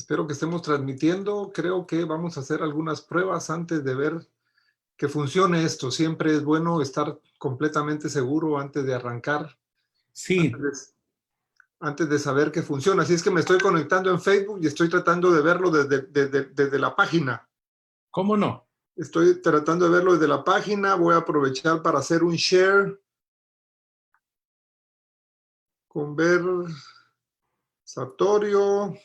Espero que estemos transmitiendo. Creo que vamos a hacer algunas pruebas antes de ver que funcione esto. Siempre es bueno estar completamente seguro antes de arrancar, Sí, antes de, antes de saber que funciona. Así es que me estoy conectando en Facebook y estoy tratando de verlo desde la página. ¿cómo no? Estoy tratando de verlo desde la página. Voy a aprovechar para hacer un share conversatorio.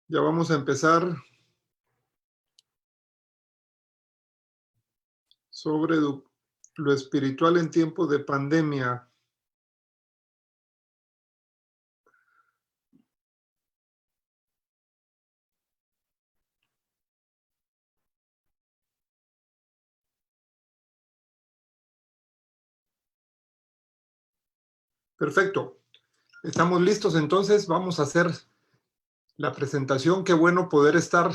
Ya vamos a empezar sobre lo espiritual en tiempos de pandemia. Perfecto. Estamos listos, entonces vamos a hacer la presentación. Qué bueno poder estar,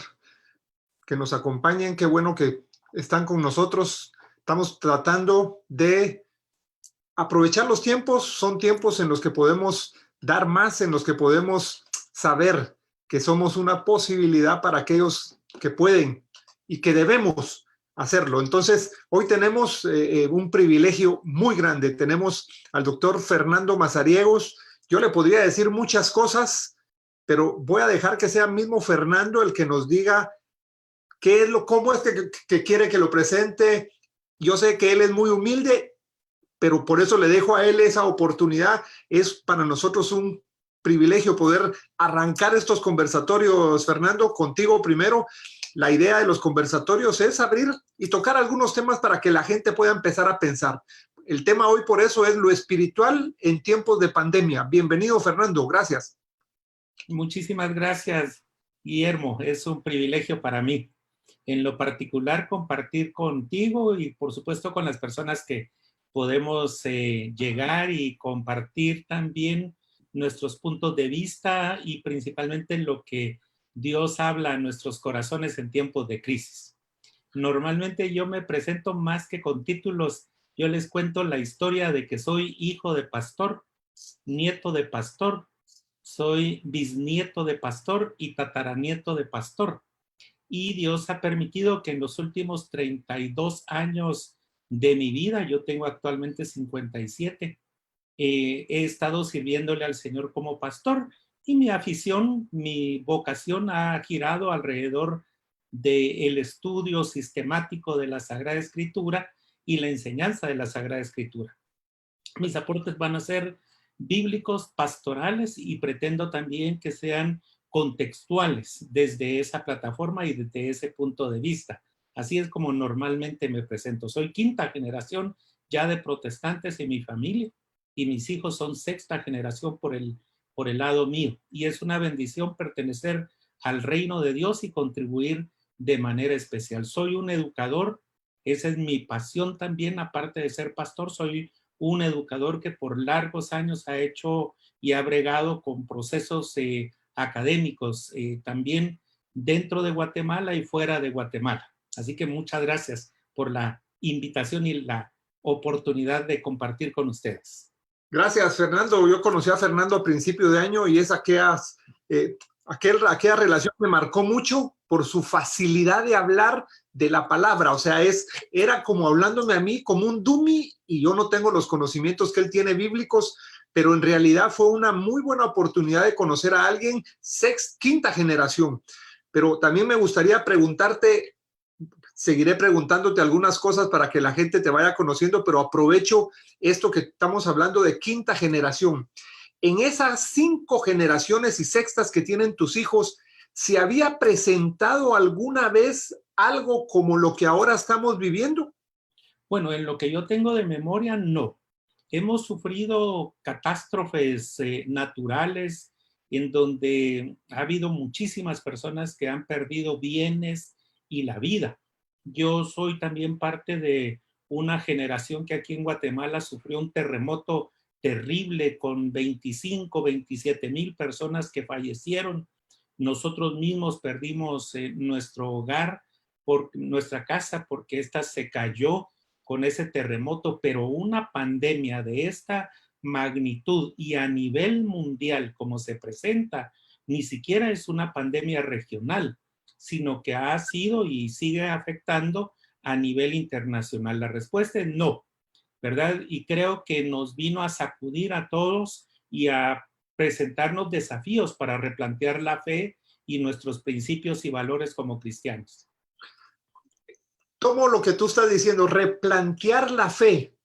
que nos acompañen, qué bueno que están con nosotros. Estamos tratando de aprovechar los tiempos. Son tiempos en los que podemos dar más, en los que podemos saber que somos una posibilidad para aquellos que pueden y que debemos hacerlo. Entonces, hoy tenemos un privilegio muy grande. Tenemos al doctor Fernando Mazariegos. Yo le podría decir muchas cosas, pero voy a dejar que sea mismo Fernando el que nos diga qué es cómo es que quiere que lo presente. Yo sé que él es muy humilde, pero por eso le dejo a él esa oportunidad. Es para nosotros un privilegio poder arrancar estos conversatorios, Fernando, contigo primero. La idea de los conversatorios es abrir y tocar algunos temas para que la gente pueda empezar a pensar. El tema hoy por eso es lo espiritual en tiempos de pandemia. Bienvenido, Fernando, gracias. Muchísimas gracias, Guillermo. Es un privilegio para mí. En lo particular, compartir contigo y, por supuesto, con las personas que podemos llegar y compartir también nuestros puntos de vista y principalmente lo que Dios habla a nuestros corazones en tiempos de crisis. Normalmente yo me presento más que con títulos. Yo les cuento la historia de que soy hijo de pastor, nieto de pastor, soy bisnieto de pastor y tataranieto de pastor. Y Dios ha permitido que en los últimos 32 años de mi vida, yo tengo actualmente 57, he estado sirviéndole al Señor como pastor y mi afición, mi vocación ha girado alrededor del estudio sistemático de la Sagrada Escritura y la enseñanza de la Sagrada Escritura. Mis aportes van a ser bíblicos, pastorales y pretendo también que sean contextuales desde esa plataforma y desde ese punto de vista. Así es como normalmente me presento. Soy quinta generación ya de protestantes en mi familia y mis hijos son sexta generación por el lado mío. Y es una bendición pertenecer al reino de Dios y contribuir de manera especial. Soy un educador, esa es mi pasión también, aparte de ser pastor, soy un educador que por largos años ha hecho y ha bregado con procesos académicos también dentro de Guatemala y fuera de Guatemala. Así que muchas gracias por la invitación y la oportunidad de compartir con ustedes. Gracias, Fernando. Yo conocí a Fernando a principio de año y es aquella relación me marcó mucho por su facilidad de hablar de la palabra. O sea, era como hablándome a mí como un dummy y yo no tengo los conocimientos que él tiene bíblicos, pero en realidad fue una muy buena oportunidad de conocer a alguien quinta generación. Pero también me gustaría preguntarte, seguiré preguntándote algunas cosas para que la gente te vaya conociendo, pero aprovecho esto que estamos hablando de quinta generación. En esas 5 generaciones y sextas que tienen tus hijos, ¿se había presentado alguna vez algo como lo que ahora estamos viviendo? Bueno, en lo que yo tengo de memoria, no. Hemos sufrido catástrofes naturales en donde ha habido muchísimas personas que han perdido bienes y la vida. Yo soy también parte de una generación que aquí en Guatemala sufrió un terremoto terrible con 25, 27 mil personas que fallecieron. Nosotros mismos perdimos nuestro hogar por nuestra casa porque esta se cayó con ese terremoto, pero una pandemia de esta magnitud y a nivel mundial como se presenta, ni siquiera es una pandemia regional, sino que ha sido y sigue afectando a nivel internacional. La respuesta es no, ¿verdad? Y creo que nos vino a sacudir a todos y a presentarnos desafíos para replantear la fe y nuestros principios y valores como cristianos. Tomo lo que tú estás diciendo, replantear la fe.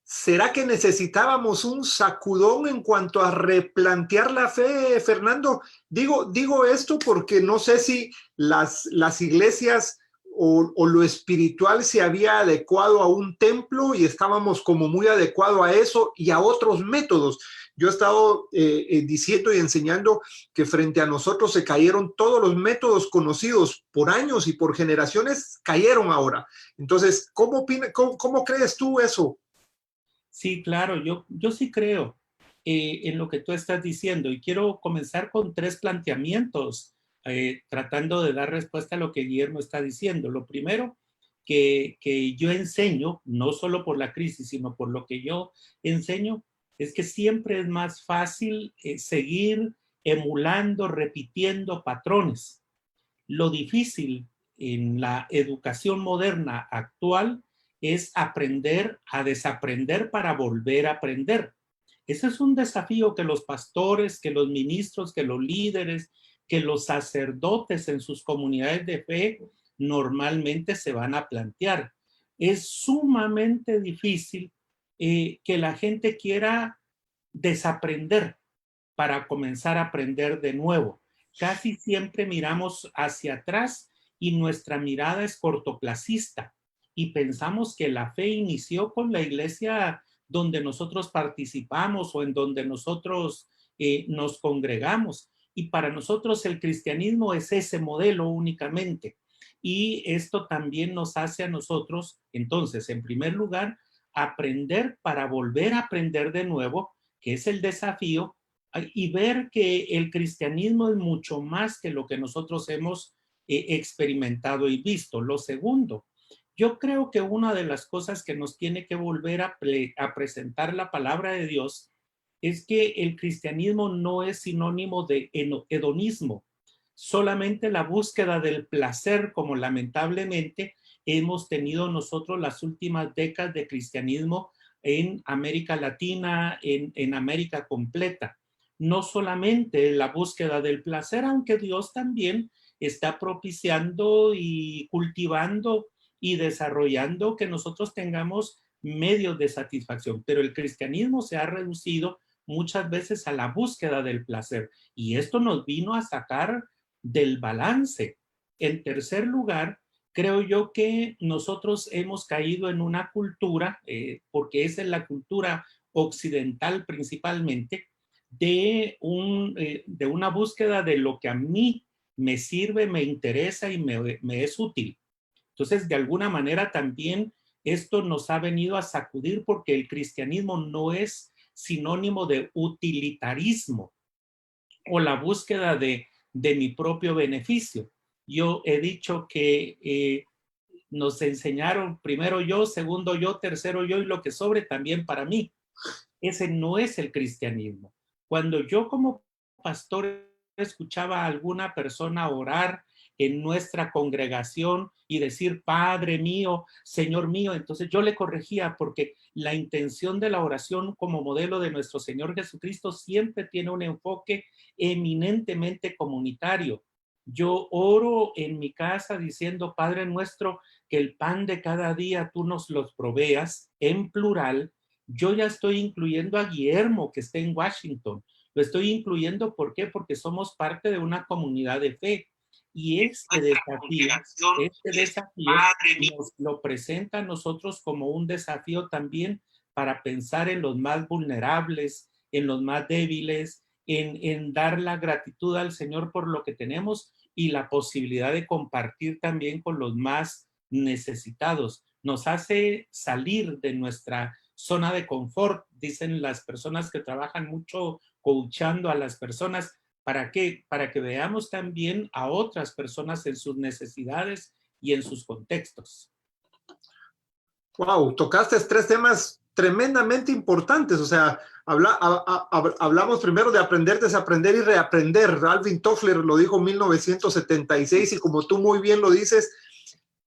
¿Será que necesitábamos un sacudón en cuanto a replantear la fe, Fernando? Digo esto porque no sé si las iglesias o lo espiritual se había adecuado a un templo y estábamos como muy adecuados a eso y a otros métodos. Yo he estado diciendo y enseñando que frente a nosotros se cayeron todos los métodos conocidos por años y por generaciones, cayeron ahora. Entonces, ¿cómo crees tú eso? Sí, claro, yo sí creo en lo que tú estás diciendo y quiero comenzar con tres planteamientos tratando de dar respuesta a lo que Guillermo está diciendo. Lo primero que yo enseño, no solo por la crisis, sino por lo que yo enseño, es que siempre es más fácil seguir emulando, repitiendo patrones. Lo difícil en la educación moderna actual es aprender a desaprender para volver a aprender. Ese es un desafío que los pastores, que los ministros, que los líderes, que los sacerdotes en sus comunidades de fe normalmente se van a plantear. Es sumamente difícil que la gente quiera desaprender para comenzar a aprender de nuevo. Casi siempre miramos hacia atrás y nuestra mirada es cortoplacista y pensamos que la fe inició con la iglesia donde nosotros participamos o en donde nosotros nos congregamos. Y para nosotros el cristianismo es ese modelo únicamente. Y esto también nos hace a nosotros, entonces, en primer lugar, aprender para volver a aprender de nuevo, que es el desafío, y ver que el cristianismo es mucho más que lo que nosotros hemos experimentado y visto. Lo segundo, yo creo que una de las cosas que nos tiene que volver a presentar la palabra de Dios es que el cristianismo no es sinónimo de hedonismo, solamente la búsqueda del placer, como lamentablemente hemos tenido nosotros las últimas décadas de cristianismo en América Latina, en América completa. No solamente la búsqueda del placer, aunque Dios también está propiciando y cultivando y desarrollando que nosotros tengamos medios de satisfacción, pero el cristianismo se ha reducido muchas veces a la búsqueda del placer y esto nos vino a sacar del balance. En tercer lugar, creo yo que nosotros hemos caído en una cultura, porque esa es la cultura occidental principalmente, de una búsqueda de lo que a mí me sirve, me interesa y me es útil. Entonces, de alguna manera también esto nos ha venido a sacudir porque el cristianismo no es sinónimo de utilitarismo o la búsqueda de mi propio beneficio. Yo he dicho que nos enseñaron primero yo, segundo yo, tercero yo y lo que sobre también para mí. Ese no es el cristianismo. Cuando yo como pastor escuchaba a alguna persona orar en nuestra congregación y decir, Padre mío, Señor mío, entonces yo le corregía porque la intención de la oración como modelo de nuestro Señor Jesucristo siempre tiene un enfoque eminentemente comunitario. Yo oro en mi casa diciendo, Padre nuestro, que el pan de cada día tú nos los proveas en plural. Yo ya estoy incluyendo a Guillermo, que está en Washington. Lo estoy incluyendo, ¿por qué? Porque somos parte de una comunidad de fe. Y este desafío nos lo presenta a nosotros como un desafío también para pensar en los más vulnerables, en los más débiles, en dar la gratitud al Señor por lo que tenemos y la posibilidad de compartir también con los más necesitados. Nos hace salir de nuestra zona de confort, dicen las personas que trabajan mucho coachando a las personas. ¿Para qué? Para que veamos también a otras personas en sus necesidades y en sus contextos. Wow, tocaste tres temas tremendamente importantes. O sea, hablamos primero de aprender, desaprender y reaprender. Alvin Toffler lo dijo en 1976 y como tú muy bien lo dices,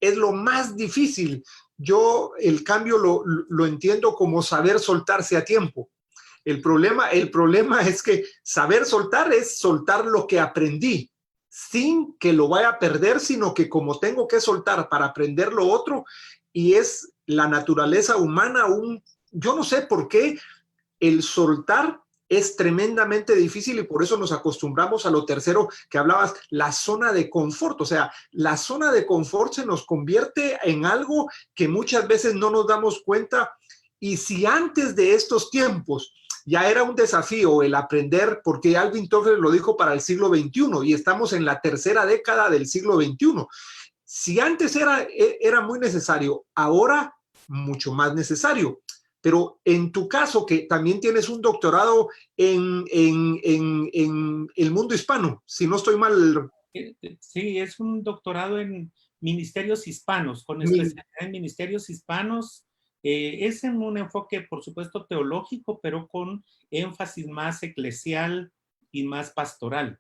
es lo más difícil. Yo el cambio lo entiendo como saber soltarse a tiempo. El problema es que saber soltar es soltar lo que aprendí, sin que lo vaya a perder, sino que como tengo que soltar para aprender lo otro, y es la naturaleza humana, yo no sé por qué el soltar es tremendamente difícil y por eso nos acostumbramos a lo tercero que hablabas, la zona de confort. O sea, la zona de confort se nos convierte en algo que muchas veces no nos damos cuenta. Y si antes de estos tiempos ya era un desafío el aprender, porque Alvin Toffler lo dijo para el siglo XXI y estamos en la tercera década del siglo XXI. Si antes era muy necesario, ahora mucho más necesario. Pero en tu caso, que también tienes un doctorado en el mundo hispano, si no estoy mal. Sí, es un doctorado en ministerios hispanos, con especialidad en ministerios hispanos. Es en un enfoque, por supuesto, teológico, pero con énfasis más eclesial y más pastoral.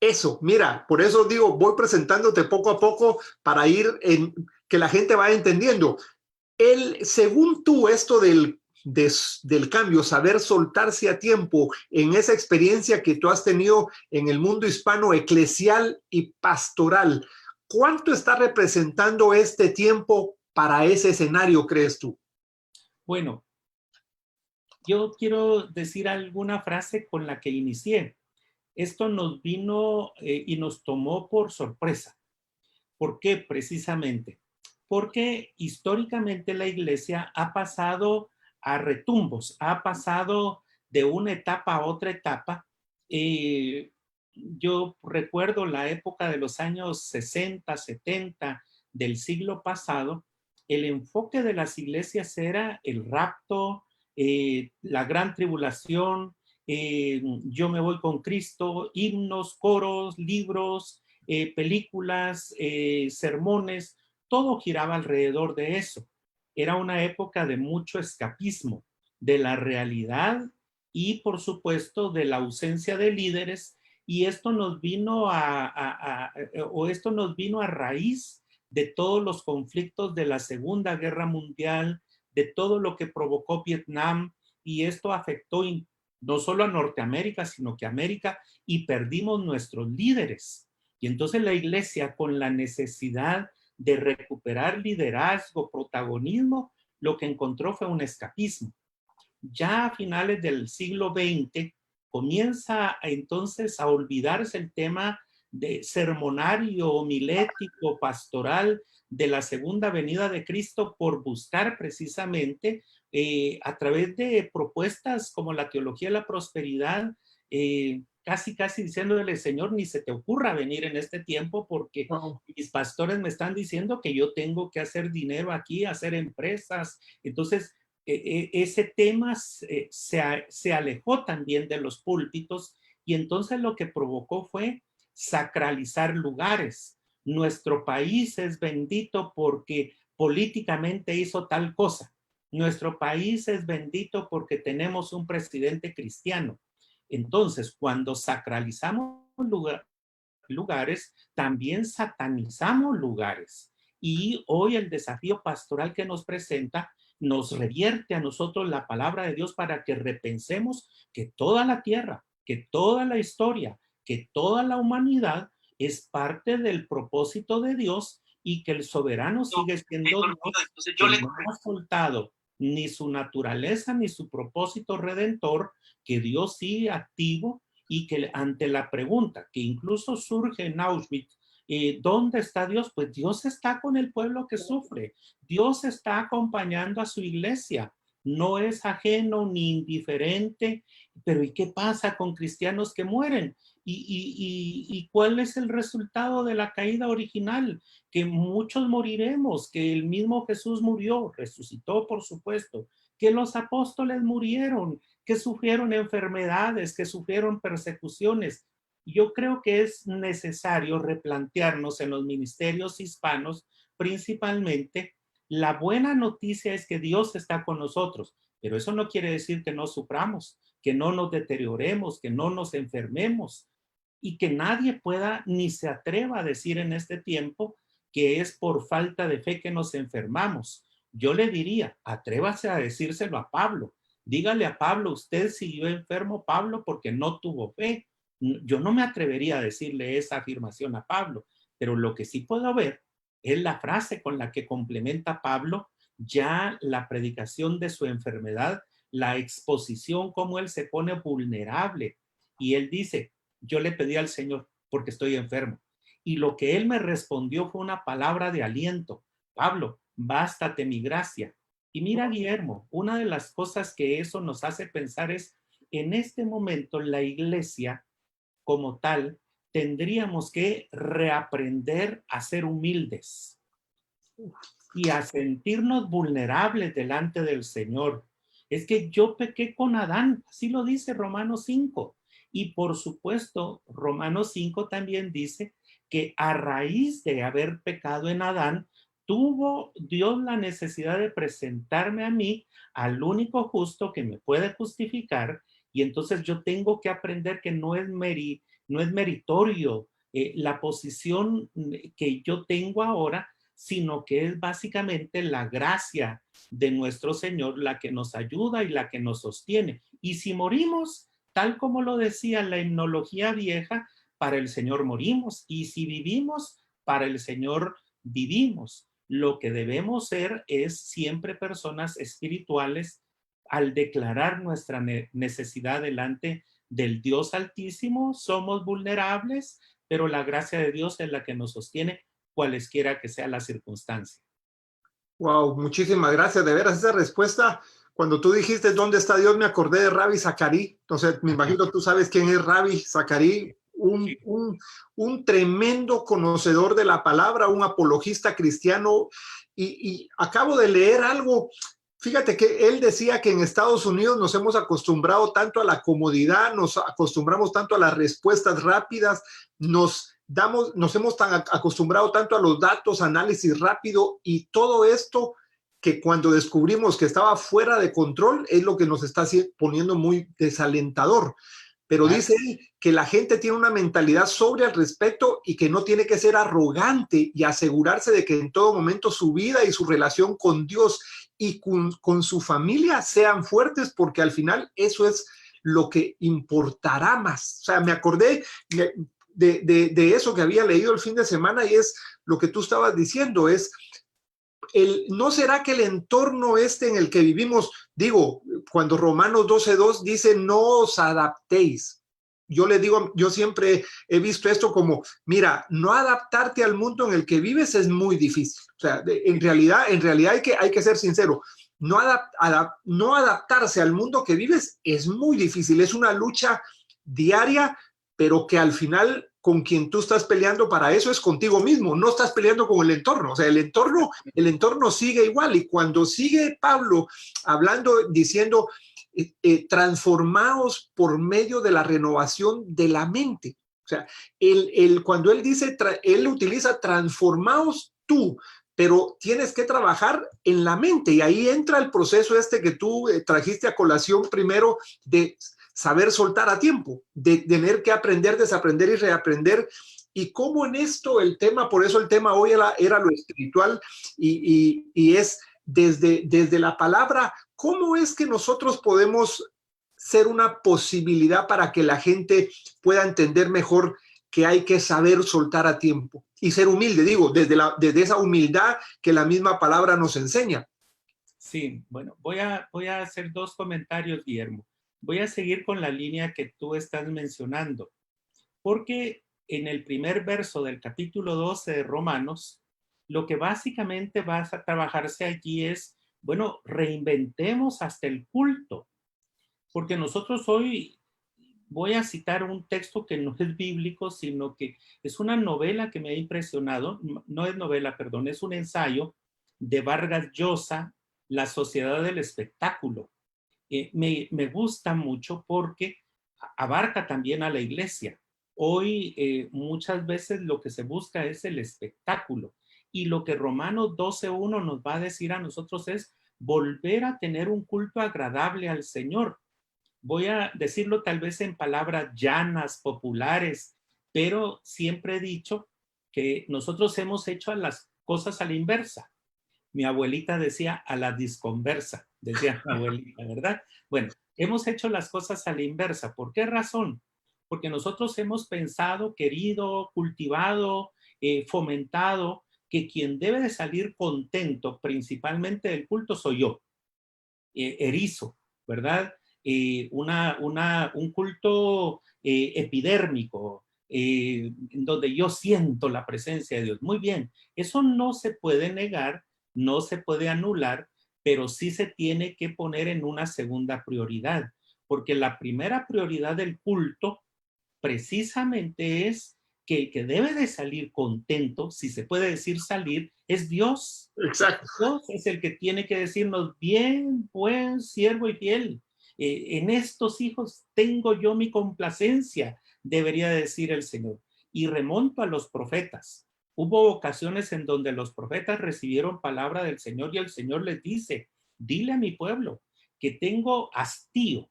Eso, mira, por eso digo, voy presentándote poco a poco para que la gente vaya entendiendo. Según tú, esto del cambio, saber soltarse a tiempo en esa experiencia que tú has tenido en el mundo hispano eclesial y pastoral, ¿cuánto está representando este tiempo para ese escenario, crees tú? Bueno, yo quiero decir alguna frase con la que inicié. Esto nos vino y nos tomó por sorpresa. ¿Por qué? Precisamente. Porque históricamente la iglesia ha pasado a retumbos, ha pasado de una etapa a otra etapa. Yo recuerdo la época de los años 60, 70 del siglo pasado, el enfoque de las iglesias era el rapto, la gran tribulación, yo me voy con Cristo, himnos, coros, libros, películas, sermones, todo giraba alrededor de eso. Era una época de mucho escapismo de la realidad y, por supuesto, de la ausencia de líderes. Y esto nos vino esto nos vino a raíz de todos los conflictos de la Segunda Guerra Mundial, de todo lo que provocó Vietnam, y esto afectó no solo a Norteamérica, sino que a América, y perdimos nuestros líderes. Y entonces la iglesia, con la necesidad de recuperar liderazgo, protagonismo, lo que encontró fue un escapismo. Ya a finales del siglo XX comienza entonces a olvidarse el tema de sermonario, homilético, pastoral de la segunda venida de Cristo por buscar precisamente a través de propuestas como la teología de la prosperidad, casi diciéndole, Señor, ni se te ocurra venir en este tiempo porque mis pastores me están diciendo que yo tengo que hacer dinero aquí, hacer empresas. Entonces, ese tema se alejó también de los púlpitos y entonces lo que provocó fue sacralizar lugares. Nuestro país es bendito porque políticamente hizo tal cosa. Nuestro país es bendito porque tenemos un presidente cristiano. Entonces, cuando sacralizamos lugares, también satanizamos lugares. Y hoy el desafío pastoral que nos presenta nos revierte a nosotros la palabra de Dios para que repensemos que toda la tierra, que toda la historia, que toda la humanidad es parte del propósito de Dios y que el soberano sigue siendo Dios, que no ha soltado ni su naturaleza ni su propósito redentor, que Dios sigue activo y que ante la pregunta que incluso surge en Auschwitz, ¿dónde está Dios? Pues Dios está con el pueblo que sufre. Dios está acompañando a su iglesia. No es ajeno ni indiferente. Pero ¿y qué pasa con cristianos que mueren? ¿Y cuál es el resultado de la caída original? Que muchos moriremos, que el mismo Jesús murió, resucitó por supuesto, que los apóstoles murieron, que sufrieron enfermedades, que sufrieron persecuciones. Yo creo que es necesario replantearnos en los ministerios hispanos principalmente, la buena noticia es que Dios está con nosotros, pero eso no quiere decir que no suframos, que no nos deterioremos, que no nos enfermemos y que nadie pueda ni se atreva a decir en este tiempo que es por falta de fe que nos enfermamos. Yo le diría, atrévase a decírselo a Pablo. Dígale a Pablo, usted siguió enfermo, Pablo, porque no tuvo fe. Yo no me atrevería a decirle esa afirmación a Pablo, pero lo que sí puedo ver es la frase con la que complementa Pablo ya la predicación de su enfermedad, la exposición, cómo él se pone vulnerable. Y él dice, yo le pedí al Señor porque estoy enfermo. Y lo que él me respondió fue una palabra de aliento. Pablo, bástate mi gracia. Y mira, Guillermo, una de las cosas que eso nos hace pensar es, en este momento la iglesia como tal, tendríamos que reaprender a ser humildes y a sentirnos vulnerables delante del Señor. Es que yo pequé con Adán, así lo dice Romanos 5. Y por supuesto, Romanos 5 también dice que a raíz de haber pecado en Adán, tuvo Dios la necesidad de presentarme a mí, al único justo que me puede justificar, y entonces yo tengo que aprender que no es meritorio la posición que yo tengo ahora, sino que es básicamente la gracia de nuestro Señor la que nos ayuda y la que nos sostiene. Y si morimos, tal como lo decía la himnología vieja, para el Señor morimos, y si vivimos, para el Señor vivimos. Lo que debemos ser es siempre personas espirituales al declarar nuestra necesidad delante del Dios Altísimo. Somos vulnerables, pero la gracia de Dios es la que nos sostiene cualesquiera que sea la circunstancia. Wow, muchísimas gracias. De veras, esa respuesta, cuando tú dijiste ¿dónde está Dios? Me acordé de Rabbi Zacarí. Entonces, me imagino tú sabes quién es Rabbi Zacarí, un tremendo conocedor de la palabra, un apologista cristiano. Y acabo de leer algo. Fíjate que él decía que en Estados Unidos nos hemos acostumbrado tanto a la comodidad, nos acostumbramos tanto a las respuestas rápidas, nos hemos tan acostumbrado tanto a los datos, análisis rápido y todo esto que cuando descubrimos que estaba fuera de control es lo que nos está poniendo muy desalentador. Pero Claro. dice él que la gente tiene una mentalidad sobria al respecto y que no tiene que ser arrogante y asegurarse de que en todo momento su vida y su relación con Dios y con su familia sean fuertes, porque al final eso es lo que importará más. O sea, me acordé de eso que había leído el fin de semana y es lo que tú estabas diciendo, es ¿no será que el entorno este en el que vivimos, digo, cuando Romanos 12:2 dice no os adaptéis? Yo le digo, yo siempre he visto esto como, mira, no adaptarte al mundo en el que vives es muy difícil. O sea, en realidad hay que ser sincero. No adaptarse al mundo que vives es muy difícil. Es una lucha diaria, pero que al final con quien tú estás peleando para eso es contigo mismo. No estás peleando con el entorno. O sea, el entorno sigue igual. Y cuando sigue Pablo hablando, diciendo, transformados por medio de la renovación de la mente. O sea, cuando él dice, él utiliza transformados tú, pero tienes que trabajar en la mente. Y ahí entra el proceso este que tú trajiste a colación primero de saber soltar a tiempo, de tener que aprender, desaprender y reaprender. Y cómo en esto el tema, por eso el tema hoy era lo espiritual y es desde la palabra, ¿cómo es que nosotros podemos ser una posibilidad para que la gente pueda entender mejor que hay que saber soltar a tiempo y ser humilde? Digo, desde esa humildad que la misma palabra nos enseña. Sí, bueno, voy a hacer dos comentarios, Guillermo. Voy a seguir con la línea que tú estás mencionando, porque en el primer verso del capítulo 12 de Romanos, lo que básicamente va a trabajarse allí es, bueno, reinventemos hasta el culto, porque nosotros hoy, voy a citar un texto que no es bíblico, sino que es una novela que me ha impresionado, no es novela, perdón, es un ensayo de Vargas Llosa, La Sociedad del Espectáculo. Me gusta mucho porque abarca también a la iglesia. Hoy muchas veces lo que se busca es el espectáculo Y lo que Romanos 12:1 nos va a decir a nosotros es volver a tener un culto agradable al Señor. Voy a decirlo tal vez en palabras llanas, populares, pero siempre he dicho que nosotros hemos hecho las cosas a la inversa. Mi abuelita decía a la disconversa, decía mi abuelita, ¿verdad? Bueno, hemos hecho las cosas a la inversa. ¿Por qué razón? Porque nosotros hemos pensado, querido, cultivado, fomentado que quien debe de salir contento principalmente del culto soy yo, erizo, ¿verdad? Un culto epidérmico, en donde yo siento la presencia de Dios. Muy bien, eso no se puede negar, no se puede anular, pero sí se tiene que poner en una segunda prioridad, porque la primera prioridad del culto precisamente es que el que debe de salir contento, si se puede decir salir, es Dios. Exacto. Dios es el que tiene que decirnos, bien, buen siervo y fiel. En estos hijos tengo yo mi complacencia, debería decir el Señor. Y remonto a los profetas. Hubo ocasiones en donde los profetas recibieron palabra del Señor y el Señor les dice, dile a mi pueblo que tengo hastío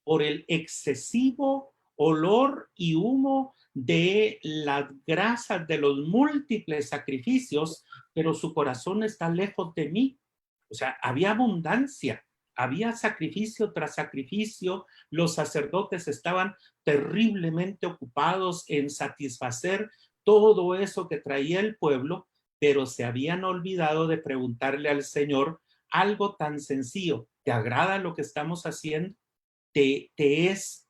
por el excesivo olor y humo de las grasas de los múltiples sacrificios, pero su corazón está lejos de mí. O sea, había abundancia, había sacrificio tras sacrificio, los sacerdotes estaban terriblemente ocupados en satisfacer todo eso que traía el pueblo, pero se habían olvidado de preguntarle al Señor algo tan sencillo, ¿te agrada lo que estamos haciendo? ¿Te es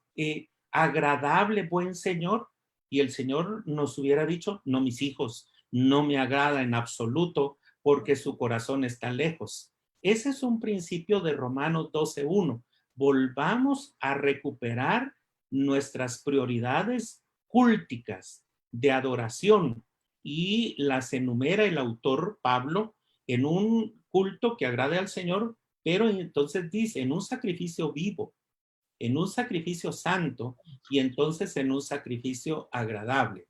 agradable, buen Señor? Y el Señor nos hubiera dicho, no, mis hijos, no me agrada en absoluto porque su corazón está lejos. Ese es un principio de Romanos 12:1. Volvamos a recuperar nuestras prioridades cúlticas de adoración y las enumera el autor Pablo en un culto que agrade al Señor, pero entonces dice, en un sacrificio vivo, en un sacrificio santo y entonces en un sacrificio agradable.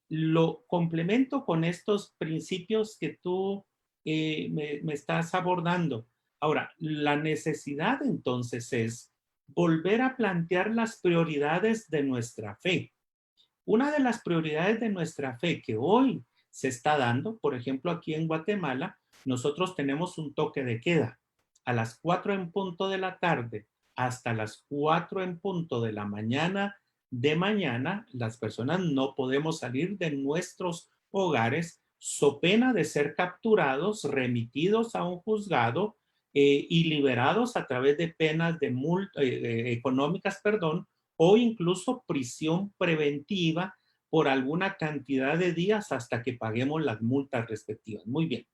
Lo complemento con estos principios que tú me estás abordando. Ahora, la necesidad entonces es volver a plantear las prioridades de nuestra fe. Una de las prioridades de nuestra fe que hoy se está dando, por ejemplo, aquí en Guatemala, nosotros tenemos un toque de queda. A las 4 en punto de la tarde hasta las 4 en punto de la mañana de mañana, las personas no podemos salir de nuestros hogares so pena de ser capturados, remitidos a un juzgado y liberados a través de penas de económicas, perdón, o incluso prisión preventiva por alguna cantidad de días hasta que paguemos las multas respectivas. Muy bien.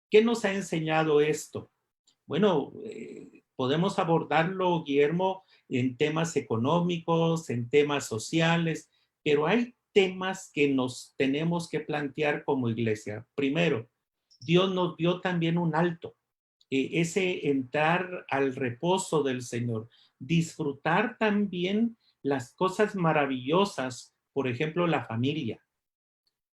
¿Qué nos ha enseñado esto? Bueno, podemos abordarlo, Guillermo, en temas económicos, en temas sociales, pero hay temas que nos tenemos que plantear como iglesia. Primero, Dios nos dio también un alto, ese entrar al reposo del Señor, disfrutar también las cosas maravillosas, por ejemplo, la familia,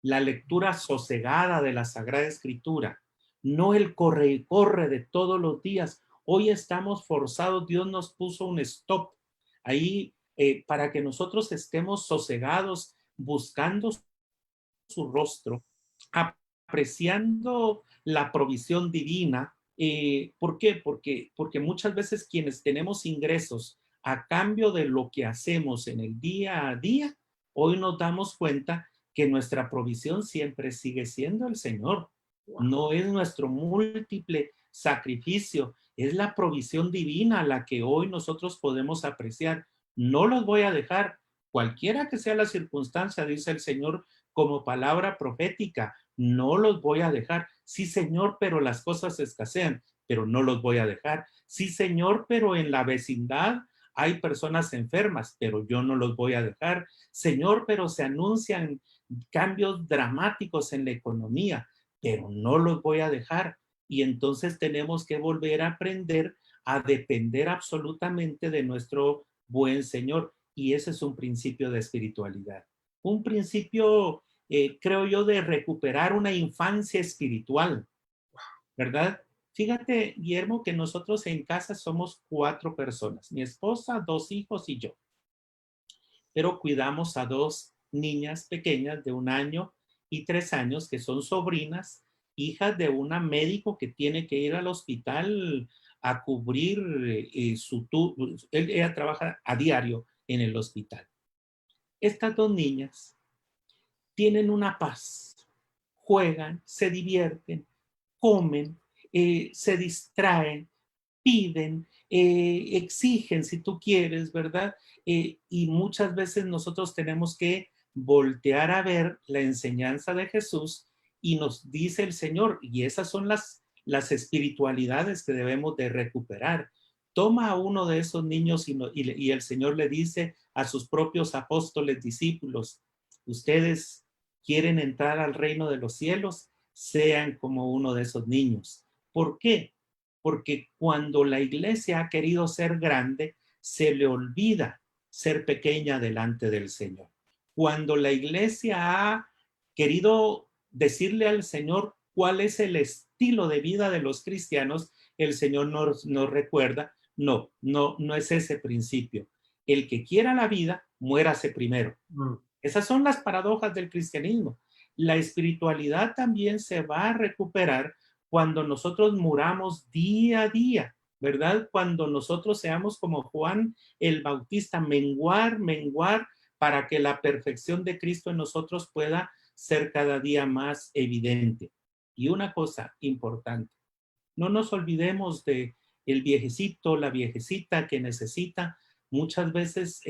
la lectura sosegada de la Sagrada Escritura, no el corre y corre de todos los días. Hoy estamos forzados, Dios nos puso un stop ahí para que nosotros estemos sosegados, buscando su rostro, apreciando la provisión divina. ¿Por qué? Porque muchas veces quienes tenemos ingresos a cambio de lo que hacemos en el día a día, hoy nos damos cuenta que nuestra provisión siempre sigue siendo el Señor. No es nuestro múltiple sacrificio, es la provisión divina la que hoy nosotros podemos apreciar. No los voy a dejar, cualquiera que sea la circunstancia, dice el Señor como palabra profética, no los voy a dejar. Sí, Señor, pero las cosas escasean, pero no los voy a dejar. Sí, Señor, pero en la vecindad hay personas enfermas, pero yo no los voy a dejar. Señor, pero se anuncian cambios dramáticos en la economía, pero no los voy a dejar. Y entonces tenemos que volver a aprender a depender absolutamente de nuestro buen Señor. Y ese es un principio de espiritualidad. Un principio creo yo, de recuperar una infancia espiritual, ¿verdad? Fíjate, Guillermo, que nosotros en casa somos 4 personas, mi esposa, 2 hijos y yo, pero cuidamos a 2 niñas pequeñas de 1 año y 3 años, que son sobrinas, hijas de una médico que tiene que ir al hospital a cubrir ella trabaja a diario en el hospital. Estas 2 niñas tienen una paz, juegan, se divierten, comen, se distraen, piden, exigen si tú quieres, ¿verdad? Y muchas veces nosotros tenemos que voltear a ver la enseñanza de Jesús y nos dice el Señor, y esas son las espiritualidades que debemos de recuperar. Toma a uno de esos niños y el Señor le dice a sus propios apóstoles, discípulos, ustedes quieren entrar al reino de los cielos, sean como uno de esos niños. ¿Por qué? Porque cuando la iglesia ha querido ser grande, se le olvida ser pequeña delante del Señor. Cuando la iglesia ha querido decirle al Señor cuál es el estilo de vida de los cristianos, el Señor nos recuerda, no es ese principio. El que quiera la vida, muérase primero. Esas son las paradojas del cristianismo. La espiritualidad también se va a recuperar cuando nosotros muramos día a día, ¿verdad? Cuando nosotros seamos como Juan el Bautista, menguar para que la perfección de Cristo en nosotros pueda ser cada día más evidente. Y una cosa importante, no nos olvidemos de el viejecito, la viejecita que necesita muchas veces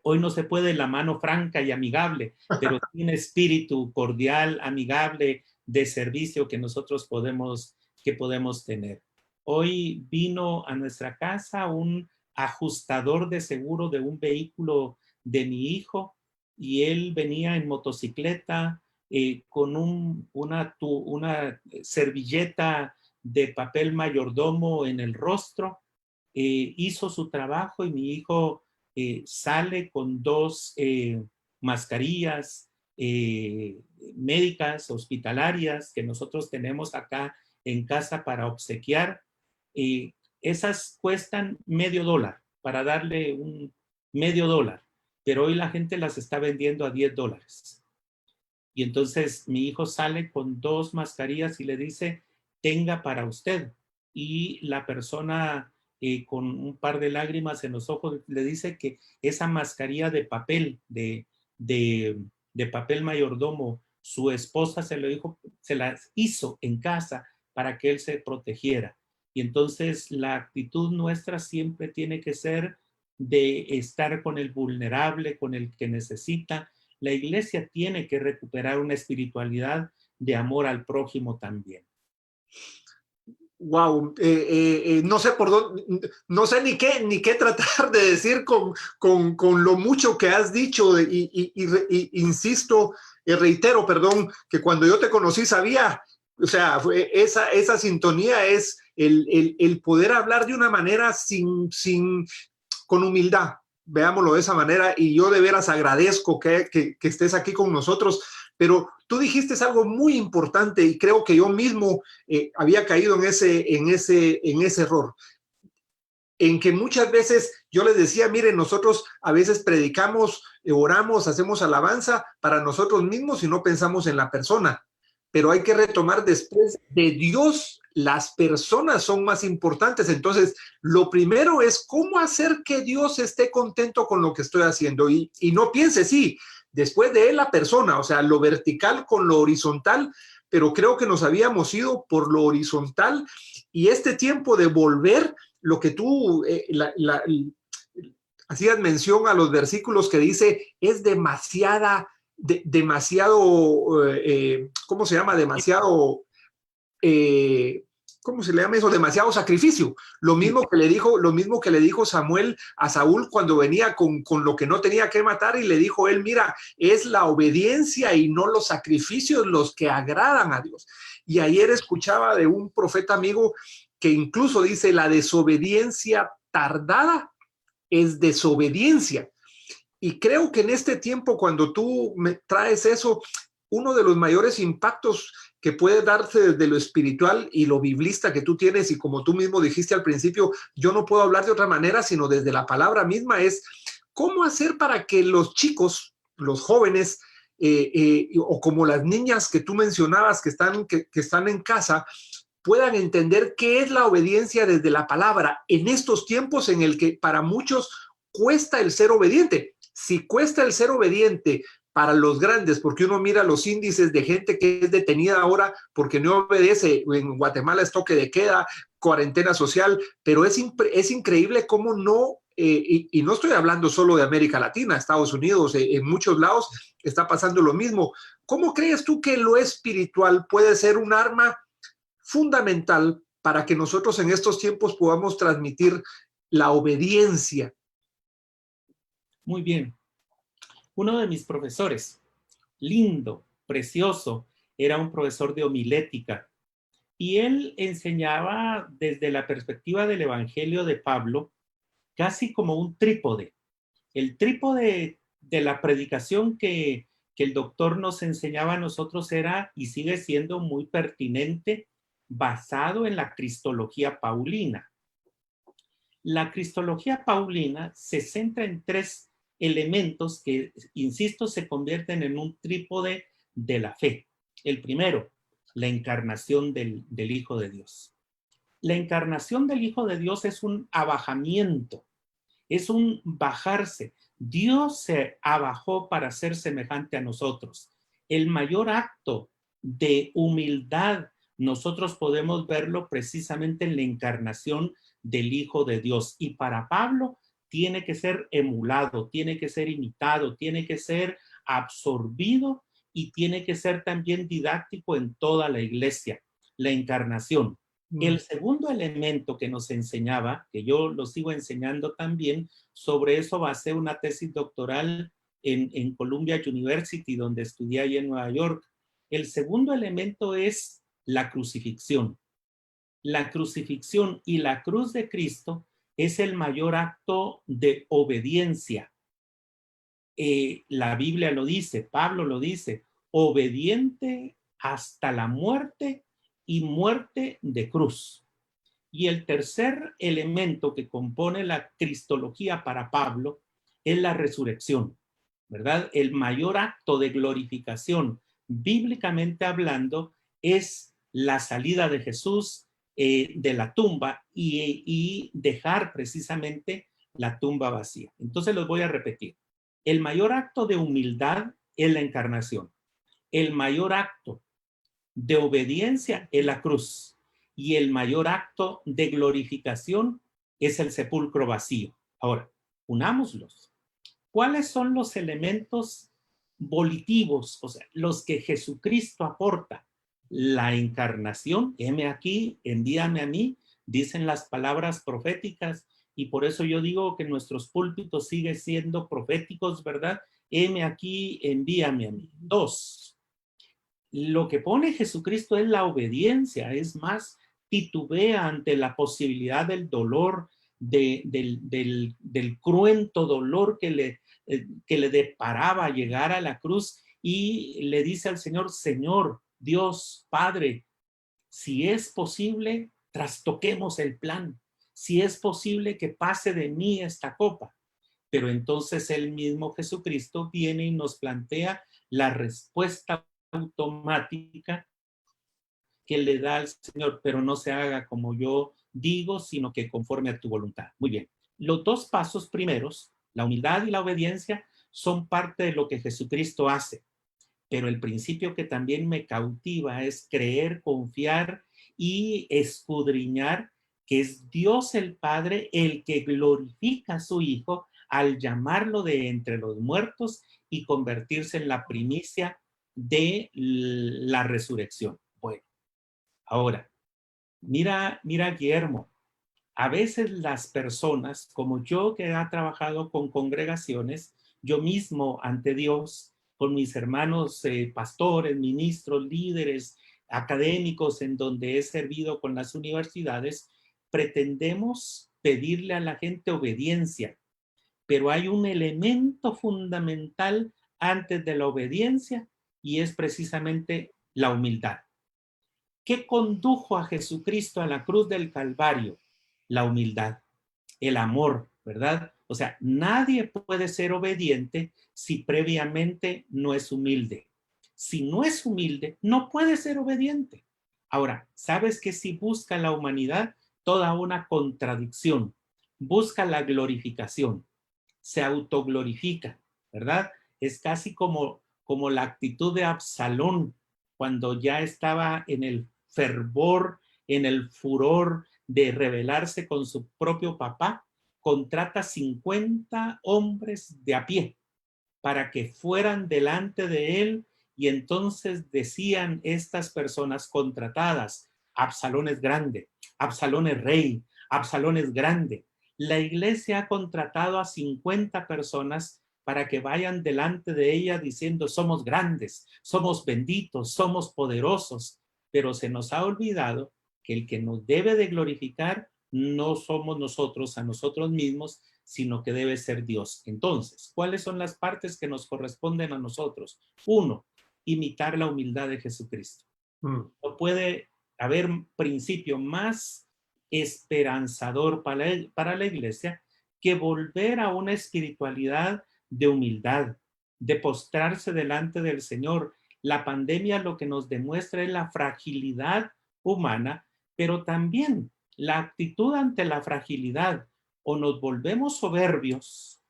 hoy no se puede la mano franca y amigable, pero un espíritu cordial, amigable, de servicio que nosotros podemos tener. Hoy vino a nuestra casa un ajustador de seguro de un vehículo de mi hijo y él venía en motocicleta con una servilleta de papel mayordomo en el rostro, hizo su trabajo y mi hijo sale con 2 mascarillas médicas, hospitalarias, que nosotros tenemos acá en casa para obsequiar. Esas cuestan $0.50 para darle un $0.50, pero hoy la gente las está vendiendo a $10. Y entonces mi hijo sale con 2 mascarillas y le dice, tenga para usted. Y la persona con un par de lágrimas en los ojos le dice que esa mascarilla de papel, de papel mayordomo, su esposa se las hizo en casa para que él se protegiera. Y entonces la actitud nuestra siempre tiene que ser de estar con el vulnerable, con el que necesita. La iglesia tiene que recuperar una espiritualidad de amor al prójimo también. Wow, no sé por dónde, no sé ni qué tratar de decir con lo mucho que has dicho insisto, reitero, perdón, que cuando yo te conocí sabía, o sea, esa sintonía es el poder hablar de una manera con humildad, veámoslo de esa manera, y yo de veras agradezco que estés aquí con nosotros. Pero tú dijiste algo muy importante y creo que yo mismo había caído en ese error, en que muchas veces yo les decía, miren, nosotros a veces predicamos, oramos, hacemos alabanza para nosotros mismos y no pensamos en la persona, pero hay que retomar después de Dios, las personas son más importantes. Entonces, lo primero es cómo hacer que Dios esté contento con lo que estoy haciendo y no piense, sí, después de él la persona, o sea, lo vertical con lo horizontal, pero creo que nos habíamos ido por lo horizontal y este tiempo de volver, lo que tú hacías mención a los versículos que dice, es demasiado, ¿cómo se llama? Demasiado, ¿cómo se le llama eso? Demasiado sacrificio. Lo mismo que le dijo Samuel a Saúl cuando venía con lo que no tenía que matar y le dijo él, mira, es la obediencia y no los sacrificios los que agradan a Dios. Y ayer escuchaba de un profeta amigo que incluso dice, la desobediencia tardada es desobediencia. Y creo que en este tiempo, cuando tú me traes eso, uno de los mayores impactos que puede darse desde lo espiritual y lo biblista que tú tienes, y como tú mismo dijiste al principio, yo no puedo hablar de otra manera, sino desde la palabra misma, es cómo hacer para que los chicos, los jóvenes, o como las niñas que tú mencionabas que están en casa, puedan entender qué es la obediencia desde la palabra en estos tiempos en el que para muchos cuesta el ser obediente. Si cuesta el ser obediente para los grandes, porque uno mira los índices de gente que es detenida ahora porque no obedece, en Guatemala es toque de queda, cuarentena social, pero es increíble cómo no, y no estoy hablando solo de América Latina, Estados Unidos, en muchos lados está pasando lo mismo. ¿Cómo crees tú que lo espiritual puede ser un arma fundamental para que nosotros en estos tiempos podamos transmitir la obediencia? Muy bien. Uno de mis profesores, lindo, precioso, era un profesor de homilética y él enseñaba desde la perspectiva del Evangelio de Pablo, casi como un trípode. El trípode de la predicación que el doctor nos enseñaba a nosotros era y sigue siendo muy pertinente, basado en la cristología paulina. La cristología paulina se centra en tres elementos que, insisto, se convierten en un trípode de la fe. El primero, la encarnación del Hijo de Dios. La encarnación del Hijo de Dios es un abajamiento, es un bajarse. Dios se abajó para ser semejante a nosotros. El mayor acto de humildad nosotros podemos verlo precisamente en la encarnación del Hijo de Dios. Y para Pablo tiene que ser emulado, tiene que ser imitado, tiene que ser absorbido y tiene que ser también didáctico en toda la iglesia. La encarnación. El segundo elemento que nos enseñaba, que yo lo sigo enseñando también, sobre eso basé una tesis doctoral en Columbia University, donde estudié ahí en Nueva York. El segundo elemento es la crucifixión. La crucifixión y la cruz de Cristo es el mayor acto de obediencia. La Biblia lo dice, Pablo lo dice, obediente hasta la muerte y muerte de cruz. Y el tercer elemento que compone la cristología para Pablo es la resurrección, ¿verdad? El mayor acto de glorificación, bíblicamente hablando, es la salida de Jesús de la tumba y dejar precisamente la tumba vacía. Entonces los voy a repetir. El mayor acto de humildad es la encarnación. El mayor acto de obediencia es la cruz. Y el mayor acto de glorificación es el sepulcro vacío. Ahora, unámoslos. ¿Cuáles son los elementos volitivos, o sea, los que Jesucristo aporta? La encarnación, heme aquí, envíame a mí, dicen las palabras proféticas, y por eso yo digo que nuestros púlpitos siguen siendo proféticos, ¿verdad? Heme aquí, envíame a mí. Dos, lo que pone Jesucristo es la obediencia, es más, titubea ante la posibilidad del dolor, del cruento dolor que le deparaba llegar a la cruz y le dice al Señor, Señor, Dios, Padre, si es posible, trastoquemos el plan, si es posible que pase de mí esta copa. Pero entonces el mismo Jesucristo viene y nos plantea la respuesta automática que le da al Señor, pero no se haga como yo digo, sino que conforme a tu voluntad. Muy bien. Los dos pasos primeros, la humildad y la obediencia, son parte de lo que Jesucristo hace. Pero el principio que también me cautiva es creer, confiar y escudriñar que es Dios el Padre el que glorifica a su Hijo al llamarlo de entre los muertos y convertirse en la primicia de la resurrección. Bueno, ahora, mira Guillermo, a veces las personas, como yo que he trabajado con congregaciones, yo mismo ante Dios, con mis hermanos pastores, ministros, líderes, académicos en donde he servido con las universidades, pretendemos pedirle a la gente obediencia, pero hay un elemento fundamental antes de la obediencia y es precisamente la humildad. ¿Qué condujo a Jesucristo a la cruz del Calvario? La humildad, el amor, ¿verdad? O sea, nadie puede ser obediente si previamente no es humilde. Si no es humilde, no puede ser obediente. Ahora, ¿sabes que si busca la humanidad? Toda una contradicción. Busca la glorificación, se autoglorifica, ¿verdad? Es casi como la actitud de Absalón cuando ya estaba en el fervor, en el furor de rebelarse con su propio papá, contrata 50 hombres de a pie para que fueran delante de él y entonces decían estas personas contratadas, Absalón es grande, Absalón es rey, Absalón es grande. La iglesia ha contratado a 50 personas para que vayan delante de ella diciendo somos grandes, somos benditos, somos poderosos, pero se nos ha olvidado que el que nos debe de glorificar no somos nosotros a nosotros mismos, sino que debe ser Dios. Entonces, ¿cuáles son las partes que nos corresponden a nosotros? Uno, imitar la humildad de Jesucristo. No puede haber principio más esperanzador para la iglesia que volver a una espiritualidad de humildad, de postrarse delante del Señor. La pandemia lo que nos demuestra es la fragilidad humana, pero también la actitud ante la fragilidad. O nos volvemos soberbios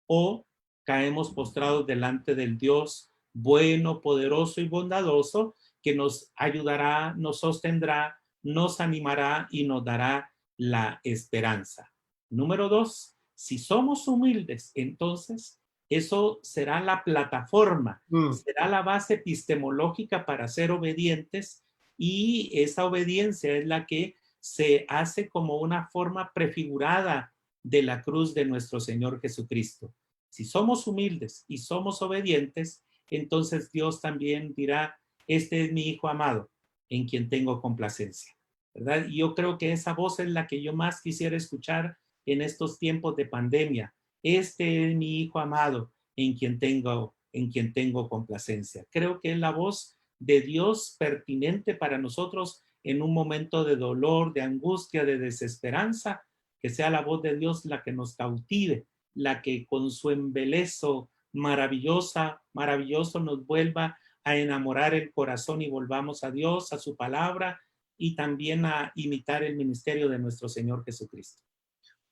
o caemos postrados delante del Dios bueno, poderoso y bondadoso que nos ayudará, nos sostendrá, nos animará y nos dará la esperanza. Número 2, si somos humildes, entonces eso será la plataforma, será la base epistemológica para ser obedientes y esa obediencia es la que se hace como una forma prefigurada de la cruz de nuestro Señor Jesucristo. Si somos humildes y somos obedientes, entonces Dios también dirá, este es mi Hijo amado, en quien tengo complacencia, ¿verdad? Y yo creo que esa voz es la que yo más quisiera escuchar en estos tiempos de pandemia. Este es mi Hijo amado, en quien tengo complacencia. Creo que es la voz de Dios pertinente para nosotros en un momento de dolor, de angustia, de desesperanza, que sea la voz de Dios la que nos cautive, la que con su embelezo maravilloso nos vuelva a enamorar el corazón y volvamos a Dios, a su palabra y también a imitar el ministerio de nuestro Señor Jesucristo.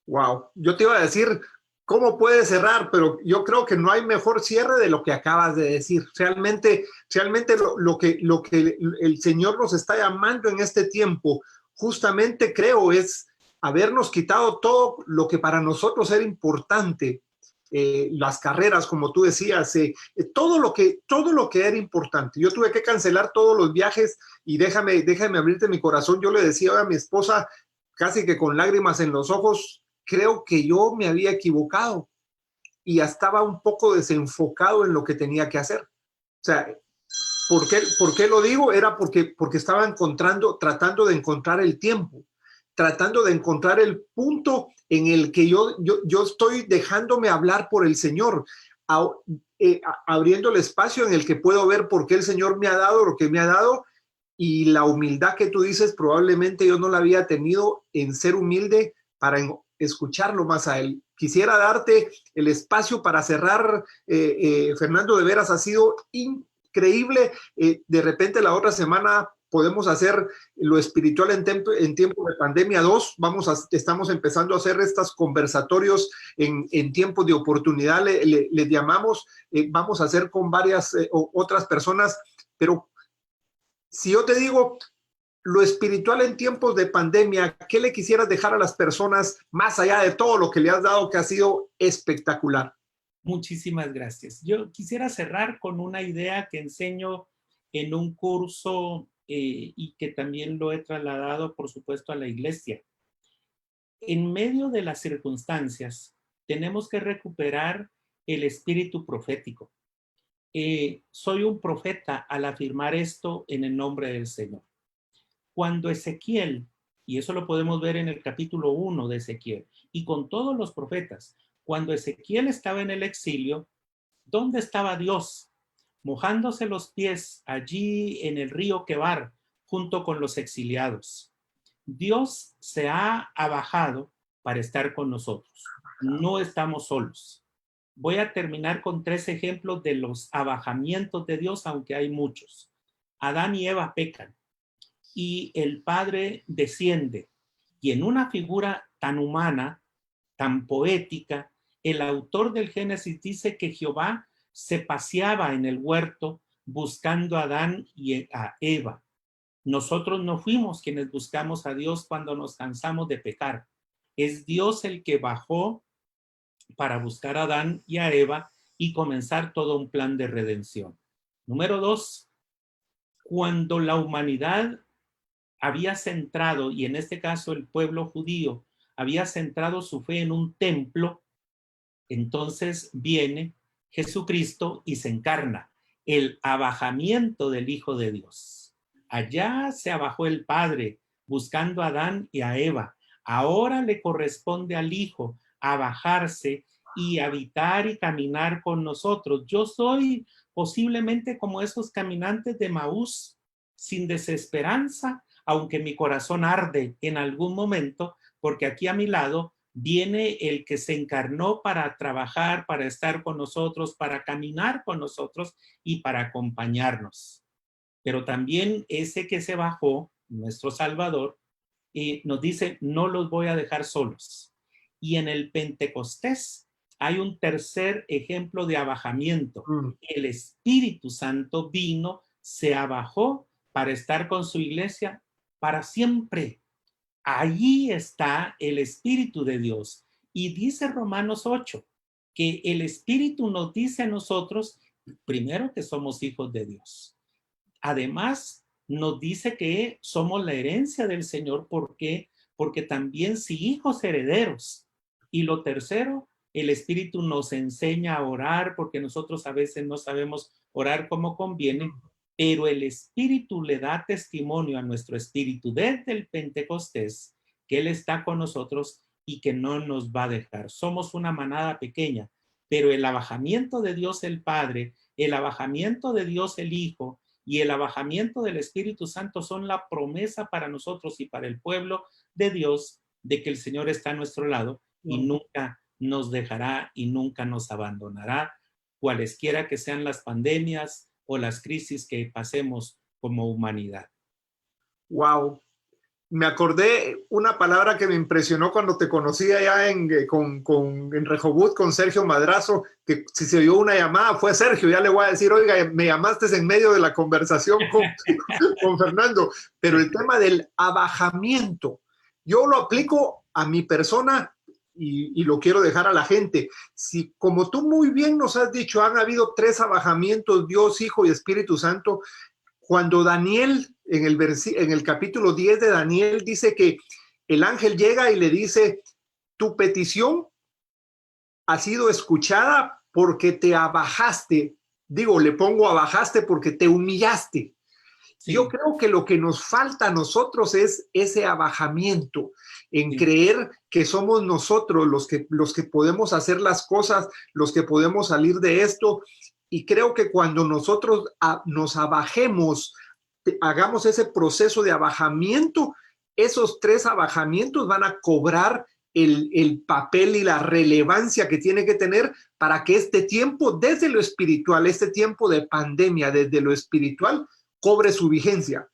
Wow, yo te iba a decir cómo puede cerrar, pero yo creo que no hay mejor cierre de lo que acabas de decir. Realmente lo que el Señor nos está llamando en este tiempo, justamente creo es habernos quitado todo lo que para nosotros era importante, las carreras, como tú decías, todo lo que era importante. Yo tuve que cancelar todos los viajes y déjame abrirte mi corazón. Yo le decía a mi esposa, casi que con lágrimas en los ojos, creo que yo me había equivocado y ya estaba un poco desenfocado en lo que tenía que hacer. O sea, ¿por qué lo digo? Era porque estaba tratando de encontrar el tiempo, tratando de encontrar el punto en el que yo estoy dejándome hablar por el Señor, abriendo el espacio en el que puedo ver por qué el Señor me ha dado lo que me ha dado, y la humildad que tú dices probablemente yo no la había tenido en ser humilde para escucharlo más a él. Quisiera darte el espacio para cerrar, Fernando, de veras ha sido increíble. De repente la otra semana podemos hacer lo espiritual en tiempo de pandemia 2. Estamos empezando a hacer estos conversatorios en tiempos de oportunidad, les llamamos. Vamos a hacer con varias otras personas, pero si yo te digo lo espiritual en tiempos de pandemia, ¿qué le quisieras dejar a las personas más allá de todo lo que le has dado, que ha sido espectacular? Muchísimas gracias. Yo quisiera cerrar con una idea que enseño en un curso y que también lo he trasladado, por supuesto, a la iglesia. En medio de las circunstancias, tenemos que recuperar el espíritu profético. Soy un profeta al afirmar esto en el nombre del Señor. Cuando Ezequiel, y eso lo podemos ver en el capítulo 1 de Ezequiel, y con todos los profetas, Cuando Ezequiel estaba en el exilio, ¿dónde estaba Dios? Mojándose los pies allí en el río Quebar, junto con los exiliados. Dios se ha abajado para estar con nosotros. No estamos solos. Voy a terminar con 3 ejemplos de los abajamientos de Dios, aunque hay muchos. Adán y Eva pecan y el Padre desciende. Y en una figura tan humana, tan poética, el autor del Génesis dice que Jehová se paseaba en el huerto buscando a Adán y a Eva. Nosotros no fuimos quienes buscamos a Dios cuando nos cansamos de pecar. Es Dios el que bajó para buscar a Adán y a Eva y comenzar todo un plan de redención. Número 2, cuando la humanidad había centrado, y en este caso el pueblo judío, había centrado su fe en un templo, entonces viene Jesucristo y se encarna, el abajamiento del Hijo de Dios. Allá se abajó el Padre buscando a Adán y a Eva. Ahora le corresponde al Hijo abajarse y habitar y caminar con nosotros. Yo soy posiblemente como esos caminantes de Maús, sin desesperanza, aunque mi corazón arde en algún momento, porque aquí a mi lado viene el que se encarnó para trabajar, para estar con nosotros, para caminar con nosotros y para acompañarnos. Pero también ese que se bajó, nuestro Salvador, nos dice, no los voy a dejar solos. Y en el Pentecostés hay un tercer ejemplo de abajamiento. El Espíritu Santo vino, se abajó para estar con su iglesia para siempre. Allí está el Espíritu de Dios. Y dice Romanos 8, que el Espíritu nos dice a nosotros, primero, que somos hijos de Dios. Además, nos dice que somos la herencia del Señor. ¿Por qué? Porque también si hijos herederos. Y lo tercero, el Espíritu nos enseña a orar, porque nosotros a veces no sabemos orar como conviene, pero el Espíritu le da testimonio a nuestro espíritu desde el Pentecostés que Él está con nosotros y que no nos va a dejar. Somos una manada pequeña, pero el abajamiento de Dios el Padre, el abajamiento de Dios el Hijo y el abajamiento del Espíritu Santo son la promesa para nosotros y para el pueblo de Dios de que el Señor está a nuestro lado y nunca nos dejará y nunca nos abandonará, cualesquiera que sean las pandemias o las crisis que pasemos como humanidad. Wow. Me acordé una palabra que me impresionó cuando te conocí allá en Rehoboth con Sergio Madrazo, que si se oyó una llamada fue Sergio. Ya le voy a decir, oiga, me llamaste en medio de la conversación con Fernando, pero el tema del abajamiento, yo lo aplico a mi persona y lo quiero dejar a la gente. Si, como tú muy bien nos has dicho, han habido 3 abajamientos, Dios, Hijo y Espíritu Santo. Cuando Daniel, en el capítulo 10 de Daniel, dice que el ángel llega y le dice, tu petición ha sido escuchada porque te abajaste. Digo, le pongo abajaste porque te humillaste. Sí. Yo creo que lo que nos falta a nosotros es ese abajamiento, en creer que somos nosotros los que podemos hacer las cosas, los que podemos salir de esto. Y creo que cuando nosotros nos abajemos, hagamos ese proceso de abajamiento, esos 3 abajamientos van a cobrar el papel y la relevancia que tiene que tener para que este tiempo, desde lo espiritual, este tiempo de pandemia, desde lo espiritual, cobre su vigencia.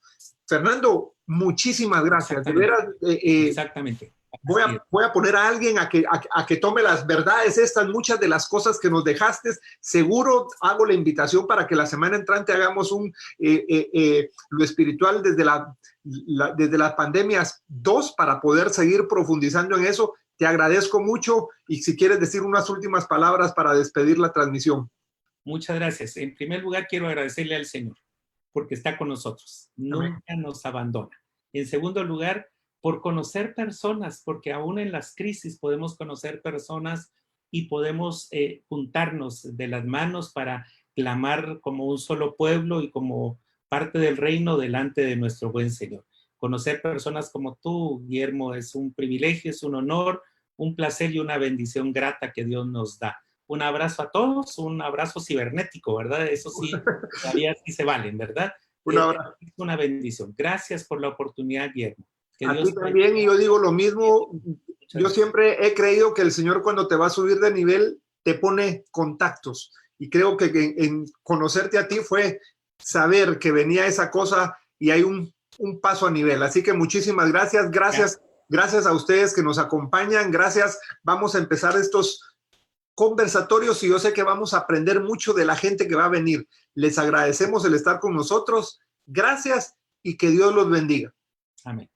Fernando, muchísimas gracias. De veras, exactamente. Voy a poner a alguien a que tome las verdades estas, muchas de las cosas que nos dejaste. Seguro hago la invitación para que la semana entrante hagamos lo espiritual desde las pandemias 2 para poder seguir profundizando en eso. Te agradezco mucho y si quieres decir unas últimas palabras para despedir la transmisión. Muchas gracias. En primer lugar, quiero agradecerle al Señor porque está con nosotros. Nunca nos abandona. En segundo lugar, por conocer personas, porque aún en las crisis podemos conocer personas y podemos juntarnos de las manos para clamar como un solo pueblo y como parte del reino delante de nuestro buen Señor. Conocer personas como tú, Guillermo, es un privilegio, es un honor, un placer y una bendición grata que Dios nos da. Un abrazo a todos, un abrazo cibernético, ¿verdad? Eso sí, todavía sí se valen, ¿verdad? Un abrazo. Es una bendición. Gracias por la oportunidad, Guillermo. Que A Dios ti también, y yo digo lo mismo. Yo siempre he creído que el Señor, cuando te va a subir de nivel, te pone contactos. Y creo que en conocerte a ti fue saber que venía esa cosa y hay un paso a nivel. Así que muchísimas gracias. Gracias a ustedes que nos acompañan. Gracias. Vamos a empezar estos conversatorios y yo sé que vamos a aprender mucho de la gente que va a venir. Les agradecemos el estar con nosotros. Gracias y que Dios los bendiga. Amén.